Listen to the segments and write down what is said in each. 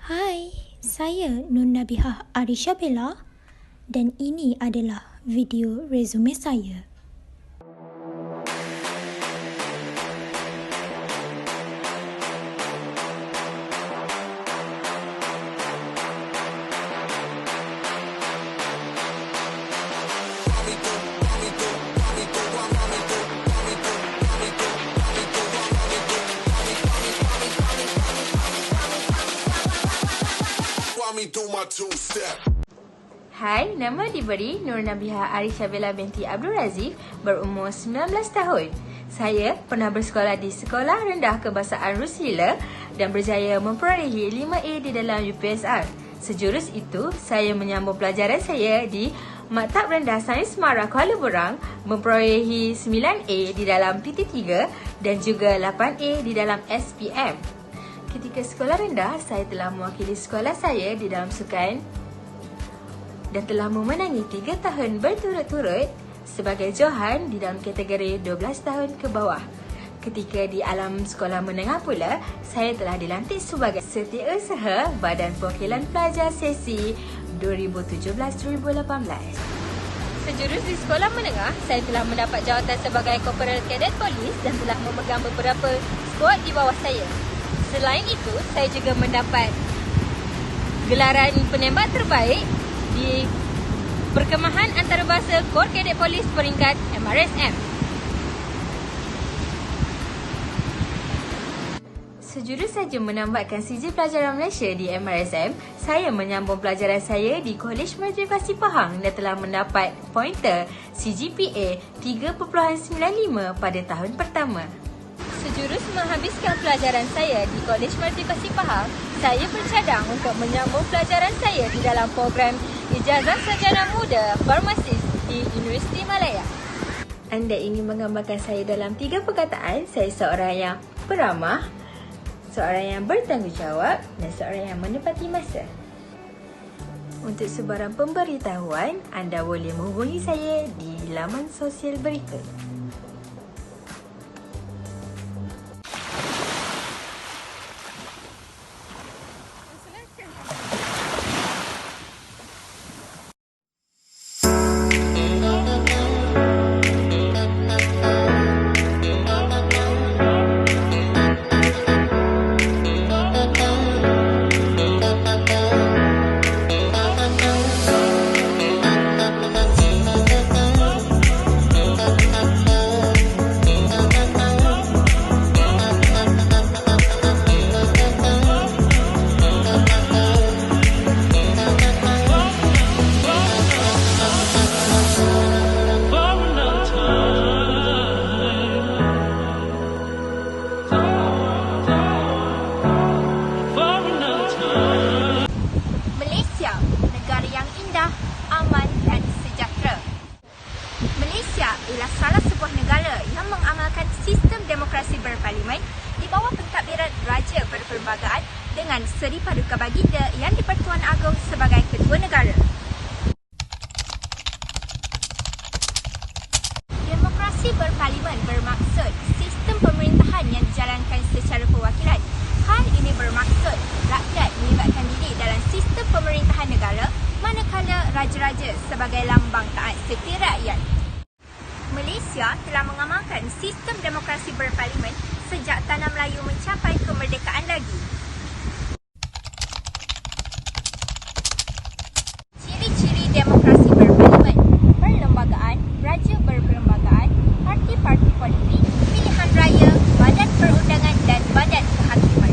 Hai, saya Nur Nabihah Arisha Bella dan ini adalah video resume saya. Hai, nama diberi Nur Nabihah Arisha Bella binti Abdul Razif, berumur 19 tahun. Saya pernah bersekolah di Sekolah Rendah Kebahasaan Rusila dan berjaya memperolehi 5A di dalam UPSR. Sejurus itu, saya menyambung pelajaran saya di Maktab Rendah Sains Mara Kuala Berang, memperolehi 9A di dalam PT3 dan juga 8A di dalam SPM. Ketika sekolah rendah, saya telah mewakili sekolah saya di dalam sukan dan telah memenangi 3 tahun berturut-turut sebagai johan di dalam kategori 12 tahun ke bawah. Ketika di alam sekolah menengah pula, saya telah dilantik sebagai Setiausaha Badan Perwakilan Pelajar Sesi 2017-2018. Sejurus di sekolah menengah, saya telah mendapat jawatan sebagai Korporal Kadet Polis dan telah memegang beberapa skuad di bawah saya. Selain itu, saya juga mendapat gelaran penembak terbaik di Perkemahan Antarabangsa Kor Kadet Polis peringkat MRSM. Sejurus saja menambahkan sijil pelajaran Malaysia di MRSM, saya menyambung pelajaran saya di Kolej Matrikulasi Pahang dan telah mendapat pointer CGPA 3.95 pada tahun pertama. Sejurus menghabiskan pelajaran saya di Kolej Matrikulasi Pahang, saya bercadang untuk menyambung pelajaran saya di dalam program Ijazah Sarjana Muda Farmasis di Universiti Malaya. Anda ingin menggambarkan saya dalam 3 perkataan, saya seorang yang beramah, seorang yang bertanggungjawab dan seorang yang menepati masa. Untuk sebarang pemberitahuan, anda boleh menghubungi saya di laman sosial berikut. Aman dan sejahtera. Malaysia ialah salah sebuah negara yang mengamalkan sistem demokrasi berparlimen di bawah pentadbiran Raja Berperlembagaan dengan Seri Paduka Baginda Yang di-Pertuan Agong sebagai Ketua Negara. Demokrasi berparlimen bermaksud sistem pemerintahan yang dijalankan secara perwakilan. Hal ini bermaksud rakyat melibatkan diri dalam sistem pemerintahan negara, manakala raja-raja sebagai lambang taat setia rakyat. Malaysia telah mengamalkan sistem demokrasi berparlimen sejak Tanah Melayu mencapai kemerdekaan lagi. Ciri-ciri demokrasi berparlimen: perlembagaan, raja berperlembagaan, parti-parti politik, pilihan raya, badan perundangan dan badan kehakiman.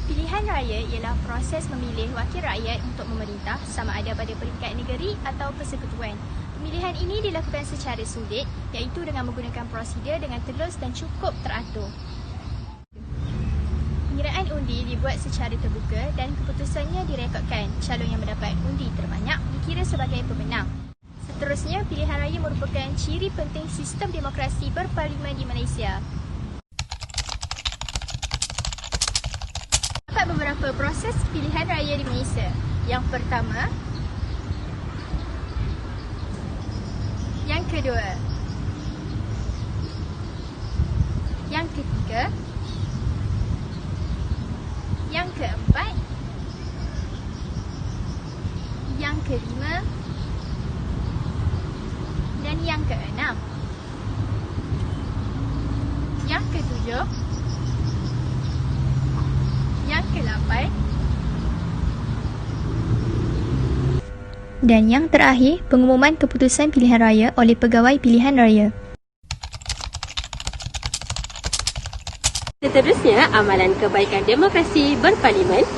Pilihan raya ialah proses memilih wakil rakyat untuk memerintah sama ada pada peringkat negeri atau persekutuan. Pemilihan ini dilakukan secara sulit, iaitu dengan menggunakan prosedur dengan telus dan cukup teratur. Pengiraan undi dibuat secara terbuka dan keputusannya direkodkan. Calon yang mendapat undi terbanyak dikira sebagai pemenang. Seterusnya, pilihan raya merupakan ciri penting sistem demokrasi berparlimen di Malaysia. Terdapat beberapa proses pilihan raya di Malaysia. Yang pertama, yang kedua, Yang ketiga. Yang keempat. Yang kelima. Dan yang keenam. Yang ketujuh. Yang ke-8. Dan yang terakhir, pengumuman keputusan pilihan raya oleh Pegawai Pilihan Raya. Seterusnya, amalan kebaikan demokrasi berparlimen.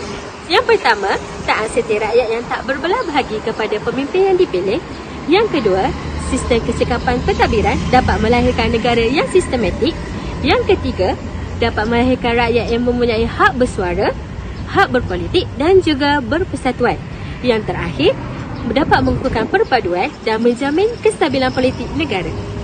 Yang pertama, taat setia rakyat yang tak berbelah bahagi kepada pemimpin yang dipilih. Yang kedua, sistem kesikapan pentadbiran dapat melahirkan negara yang sistematik. Yang ketiga, dapat melahirkan rakyat yang mempunyai hak bersuara, hak berpolitik dan juga berpersatuan. Yang terakhir, dapat mengukuhkan perpaduan dan menjamin kestabilan politik negara.